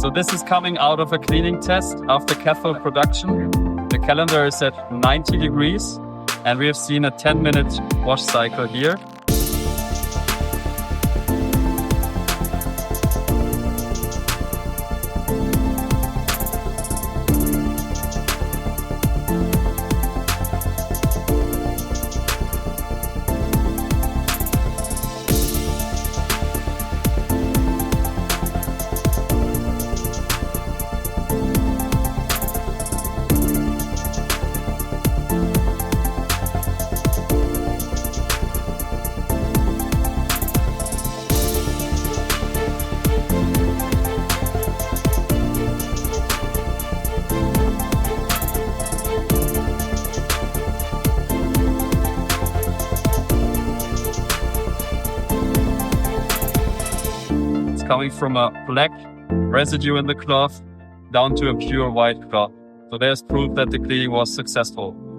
So this is coming out of a cleaning test after cathode production. The calendar is at 90 degrees and we have seen a 10-minute wash cycle here. Coming from a black residue in the cloth down to a pure white cloth. So there's proof that the cleaning was successful.